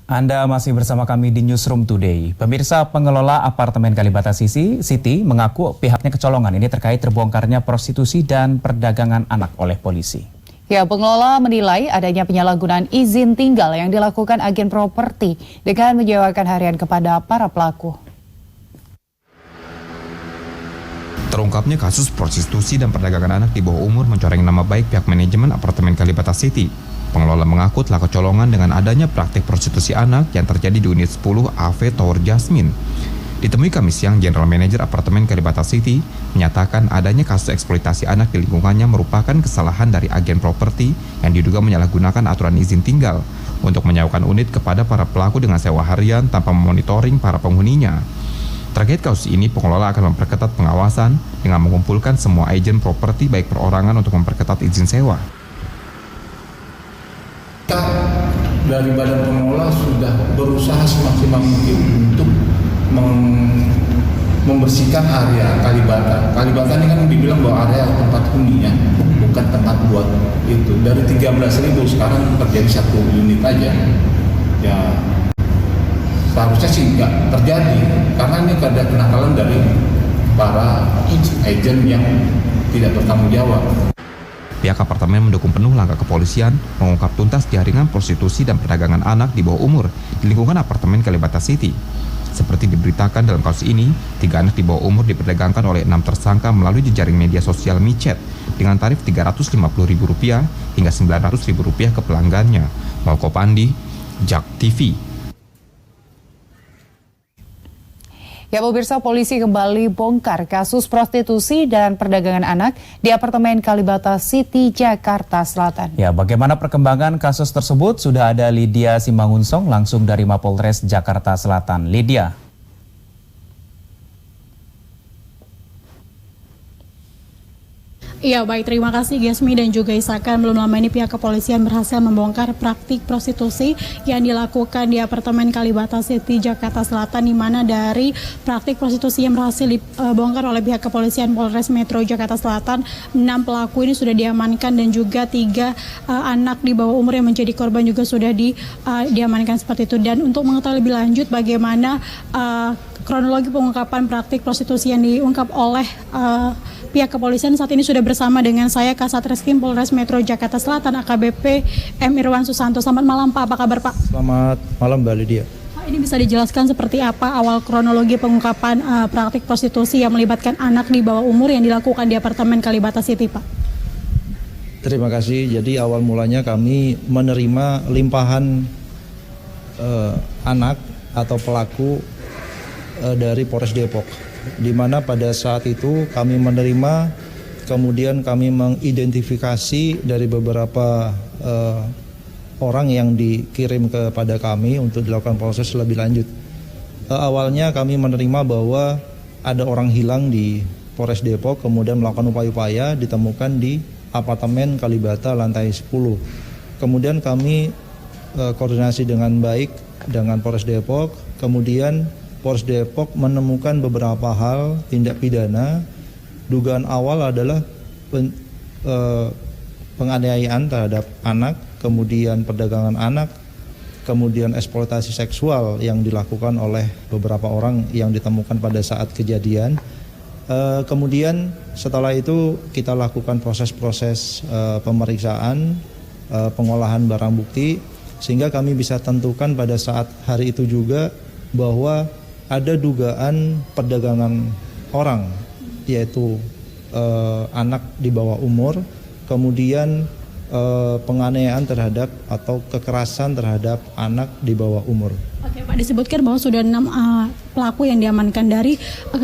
Anda masih bersama kami di Newsroom Today. Pemirsa, pengelola apartemen Kalibata City mengaku pihaknya kecolongan ini terkait terbongkarnya prostitusi dan perdagangan anak oleh polisi. Ya, pengelola menilai adanya penyalahgunaan izin tinggal yang dilakukan agen properti dengan menyewakan harian kepada para pelaku. Terungkapnya kasus prostitusi dan perdagangan anak di bawah umur mencoreng nama baik pihak manajemen apartemen Kalibata City. Pengelola mengaku telah kecolongan dengan adanya praktik prostitusi anak yang terjadi di unit 10 AV Tower Jasmine. Ditemui Kamis siang, General Manager apartemen Kalibata City menyatakan adanya kasus eksploitasi anak di lingkungannya merupakan kesalahan dari agen properti yang diduga menyalahgunakan aturan izin tinggal untuk menyewakan unit kepada para pelaku dengan sewa harian tanpa memonitoring para penghuninya. Terkait kasus ini, pengelola akan memperketat pengawasan dengan mengumpulkan semua agen properti baik perorangan untuk memperketat izin sewa. Kita dari badan pengelola sudah berusaha semaksimal mungkin untuk membersihkan area Kalibata. Kalibata ini kan dibilang bahwa area tempat huninya, bukan tempat buat itu. Dari 13.000 sekarang terjadi 1 unit aja. Ya, seharusnya sih nggak terjadi, karena ini ada kenakalan dari para agen yang tidak bertanggung jawab. Pihak apartemen mendukung penuh langkah kepolisian mengungkap tuntas jaringan prostitusi dan perdagangan anak di bawah umur di lingkungan apartemen Kalibata City. Seperti diberitakan dalam kasus ini, 3 anak di bawah umur diperdagangkan oleh 6 tersangka melalui jejaring media sosial micet dengan tarif Rp350.000 hingga Rp900.000 ke pelanggannya. Malko Pandi, JAK TV. Ya, pemirsa, polisi kembali bongkar kasus prostitusi dan perdagangan anak di apartemen Kalibata City, Jakarta Selatan. Ya, bagaimana perkembangan kasus tersebut? Sudah ada Lydia Simangunsong langsung dari Mapolres Jakarta Selatan. Lydia. Iya, baik, terima kasih Gesmi dan juga Isakan. Belum lama ini pihak kepolisian berhasil membongkar praktik prostitusi yang dilakukan di apartemen Kalibata City, Jakarta Selatan, di mana dari praktik prostitusi yang berhasil dibongkar oleh pihak kepolisian Polres Metro Jakarta Selatan, 6 pelaku ini sudah diamankan dan juga 3 anak di bawah umur yang menjadi korban juga sudah diamankan seperti itu. Dan untuk mengetahui lebih lanjut bagaimana kronologi pengungkapan praktik prostitusi yang diungkap oleh pihak kepolisian, saat ini sudah bersama dengan saya Kasat Reskrim Polres Metro Jakarta Selatan AKBP M. Irwan Susanto. Selamat malam Pak, apa kabar Pak? Selamat malam Mbak Lydia. Pak, ini bisa dijelaskan seperti apa awal kronologi pengungkapan praktik prostitusi yang melibatkan anak di bawah umur yang dilakukan di apartemen Kalibata City Pak? Terima kasih. Jadi awal mulanya kami menerima limpahan anak atau pelaku dari Polres Depok, di mana pada saat itu kami menerima, kemudian kami mengidentifikasi dari beberapa orang yang dikirim kepada kami untuk dilakukan proses lebih lanjut. Awalnya kami menerima bahwa ada orang hilang di Polres Depok, kemudian melakukan upaya-upaya ditemukan di apartemen Kalibata lantai 10. Kemudian kami koordinasi dengan baik dengan Polres Depok, kemudian Polres Depok menemukan beberapa hal tindak pidana. Dugaan awal adalah penganiayaan terhadap anak, kemudian perdagangan anak, kemudian eksploitasi seksual yang dilakukan oleh beberapa orang yang ditemukan pada saat kejadian. Kemudian setelah itu kita lakukan proses-proses pemeriksaan, pengolahan barang bukti, sehingga kami bisa tentukan pada saat hari itu juga bahwa ada dugaan perdagangan orang, yaitu anak di bawah umur, kemudian penganiayaan terhadap atau kekerasan terhadap anak di bawah umur. Oke Pak, disebutkan bahwa sudah 6 pelaku yang diamankan. Dari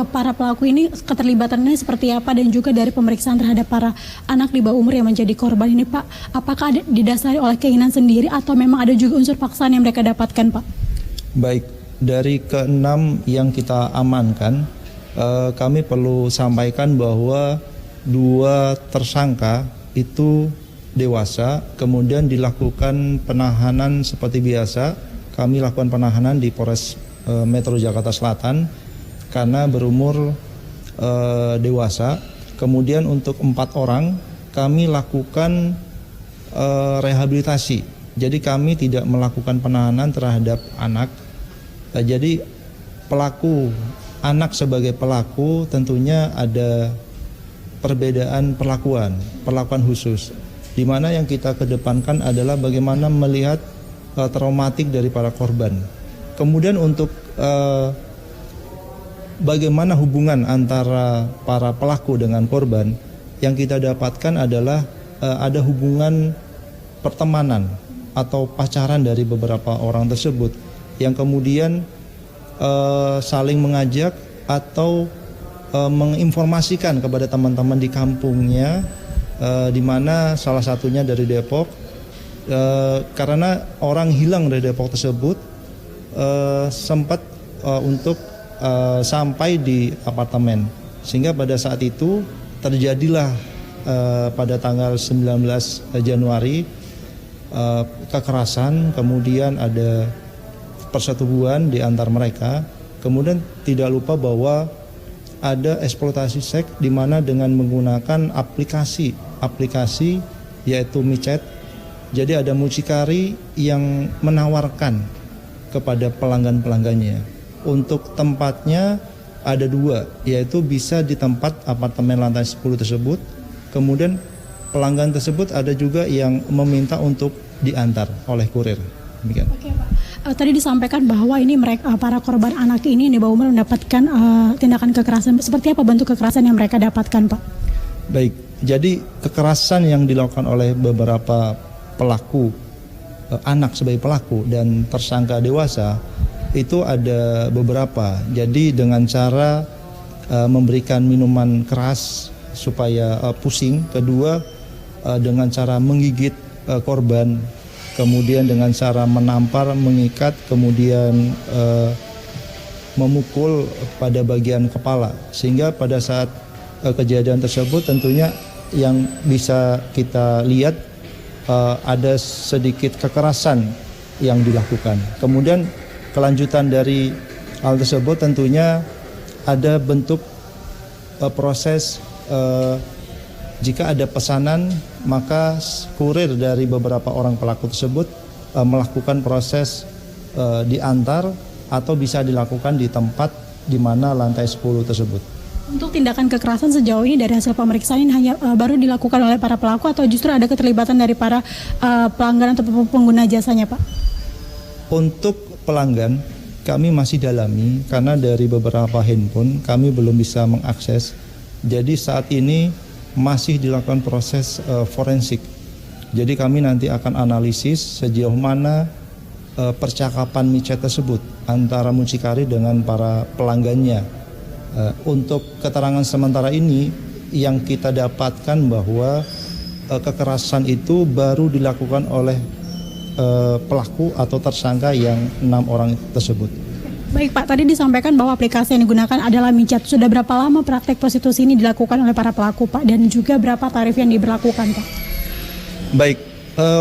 para pelaku ini keterlibatannya seperti apa, dan juga dari pemeriksaan terhadap para anak di bawah umur yang menjadi korban ini Pak, apakah didasari oleh keinginan sendiri atau memang ada juga unsur paksaan yang mereka dapatkan Pak? Baik. Dari ke-6 yang kita amankan, kami perlu sampaikan bahwa 2 tersangka itu dewasa, kemudian dilakukan penahanan seperti biasa. Kami lakukan penahanan di Polres Metro Jakarta Selatan karena berumur dewasa. Kemudian untuk 4 orang kami lakukan rehabilitasi Jadi kami tidak melakukan penahanan terhadap anak. Jadi pelaku, anak sebagai pelaku tentunya ada perbedaan perlakuan khusus. Di mana yang kita kedepankan adalah bagaimana melihat traumatik dari para korban. Kemudian untuk bagaimana hubungan antara para pelaku dengan korban, yang kita dapatkan adalah ada hubungan pertemanan atau pacaran dari beberapa orang tersebut yang kemudian saling mengajak atau menginformasikan kepada teman-teman di kampungnya, di mana salah satunya dari Depok, karena orang hilang dari Depok tersebut sempat untuk sampai di apartemen, sehingga pada saat itu terjadilah pada tanggal 19 Januari kekerasan, kemudian ada persetubuhan di antar mereka. Kemudian tidak lupa bahwa ada eksploitasi seks di mana dengan menggunakan aplikasi yaitu micet. Jadi ada mucikari yang menawarkan kepada pelanggan-pelanggannya. Untuk tempatnya ada 2, yaitu bisa di tempat apartemen lantai 10 tersebut. Kemudian pelanggan tersebut ada juga yang meminta untuk diantar oleh kurir. Demikian. Oke, Pak. Tadi disampaikan bahwa ini mereka para korban anak ini di bawah umur mendapatkan tindakan kekerasan. Seperti apa bentuk kekerasan yang mereka dapatkan, Pak? Baik, jadi kekerasan yang dilakukan oleh beberapa pelaku, anak sebagai pelaku dan tersangka dewasa itu ada beberapa. Jadi dengan cara memberikan minuman keras supaya pusing. Kedua, dengan cara menggigit korban. Kemudian dengan cara menampar, mengikat, kemudian memukul pada bagian kepala. Sehingga pada saat kejadian tersebut tentunya yang bisa kita lihat ada sedikit kekerasan yang dilakukan. Kemudian kelanjutan dari hal tersebut tentunya ada bentuk proses jika ada pesanan, maka kurir dari beberapa orang pelaku tersebut melakukan proses diantar atau bisa dilakukan di tempat di mana lantai 10 tersebut. Untuk tindakan kekerasan sejauh ini dari hasil pemeriksaan ini hanya baru dilakukan oleh para pelaku atau justru ada keterlibatan dari para pelanggan atau pengguna jasanya, Pak? Untuk pelanggan kami masih dalami karena dari beberapa handphone kami belum bisa mengakses. Jadi saat ini masih dilakukan proses forensik. Jadi kami nanti akan analisis sejauh mana percakapan micet tersebut antara mucikari dengan para pelanggannya. Untuk keterangan sementara ini yang kita dapatkan bahwa kekerasan itu baru dilakukan oleh pelaku atau tersangka yang 6 orang tersebut. Baik Pak, tadi disampaikan bahwa aplikasi yang digunakan adalah micet. Sudah berapa lama praktek prostitusi ini dilakukan oleh para pelaku, Pak? Dan juga berapa tarif yang diberlakukan, Pak? Baik,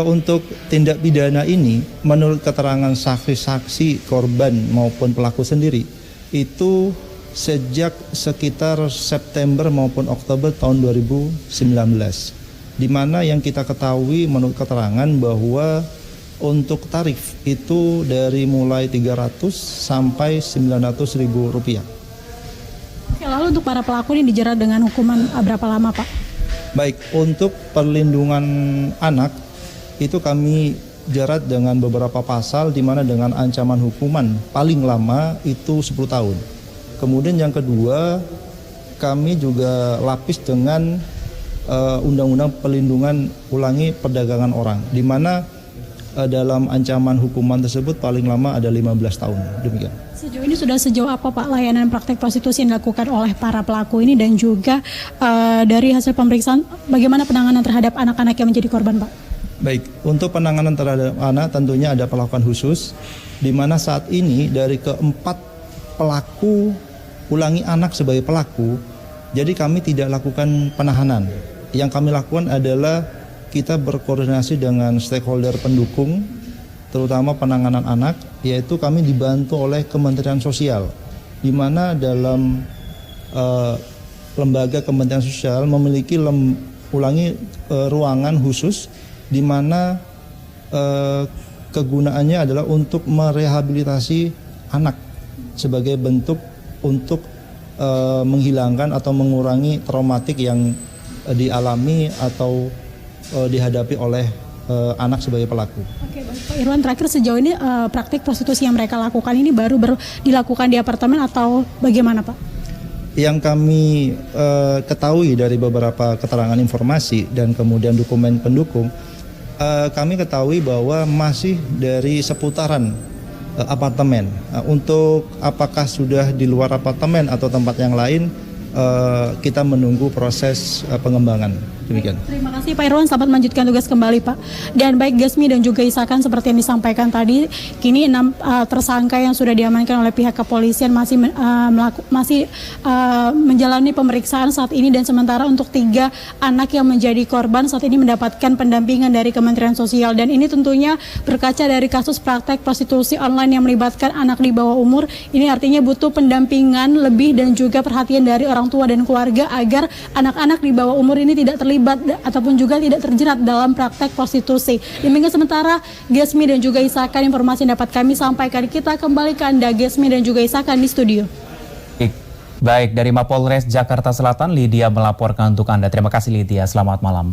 untuk tindak pidana ini menurut keterangan saksi-saksi korban maupun pelaku sendiri itu sejak sekitar September maupun Oktober tahun 2019, di mana yang kita ketahui menurut keterangan bahwa untuk tarif itu dari mulai 300 sampai 900 ribu rupiah. Oke, lalu untuk para pelaku ini dijerat dengan hukuman berapa lama, Pak? Baik, untuk perlindungan anak itu kami jerat dengan beberapa pasal di mana dengan ancaman hukuman paling lama itu 10 tahun. Kemudian yang kedua, kami juga lapis dengan Undang-Undang Perlindungan Ulangi Perdagangan Orang, di mana dalam ancaman hukuman tersebut paling lama ada 15 tahun. Demikian. Sejauh ini sudah sejauh apa Pak layanan praktek prostitusi yang dilakukan oleh para pelaku ini, dan juga dari hasil pemeriksaan bagaimana penanganan terhadap anak-anak yang menjadi korban, Pak? Baik, untuk penanganan terhadap anak tentunya ada perlakuan khusus, di mana saat ini dari keempat pelaku ulangi anak sebagai pelaku, jadi kami tidak lakukan penahanan. Yang kami lakukan adalah kita berkoordinasi dengan stakeholder pendukung, terutama penanganan anak, yaitu kami dibantu oleh Kementerian Sosial, di mana dalam lembaga Kementerian Sosial memiliki ruangan khusus, di mana kegunaannya adalah untuk merehabilitasi anak sebagai bentuk untuk menghilangkan atau mengurangi traumatik yang dialami atau dihadapi oleh anak sebagai pelaku. Oke, baik Pak Irwan, terakhir sejauh ini praktik prostitusi yang mereka lakukan ini baru dilakukan di apartemen atau bagaimana Pak? Yang kami ketahui dari beberapa keterangan informasi dan kemudian dokumen pendukung, kami ketahui bahwa masih dari seputaran apartemen. Untuk apakah sudah di luar apartemen atau tempat yang lain, kita menunggu proses pengembangan. Demikian. Terima kasih Pak Irwan, selamat melanjutkan tugas kembali Pak. Dan baik Gasmi dan juga Isakan, seperti yang disampaikan tadi, kini 6 tersangka yang sudah diamankan oleh pihak kepolisian masih menjalani pemeriksaan saat ini, dan sementara untuk 3 anak yang menjadi korban saat ini mendapatkan pendampingan dari Kementerian Sosial. Dan ini tentunya berkaca dari kasus praktek prostitusi online yang melibatkan anak di bawah umur. Ini artinya butuh pendampingan lebih dan juga perhatian dari orang tua dan keluarga agar anak-anak di bawah umur ini tidak terlibat ataupun juga tidak terjerat dalam praktek prostitusi. Demikian sementara Gasmi dan juga Isakan, informasi yang dapat kami sampaikan. Kita kembali ke Anda Gasmi dan juga Isakan di studio. Baik, dari Mapolres Jakarta Selatan, Lydia melaporkan untuk Anda. Terima kasih Lydia, selamat malam.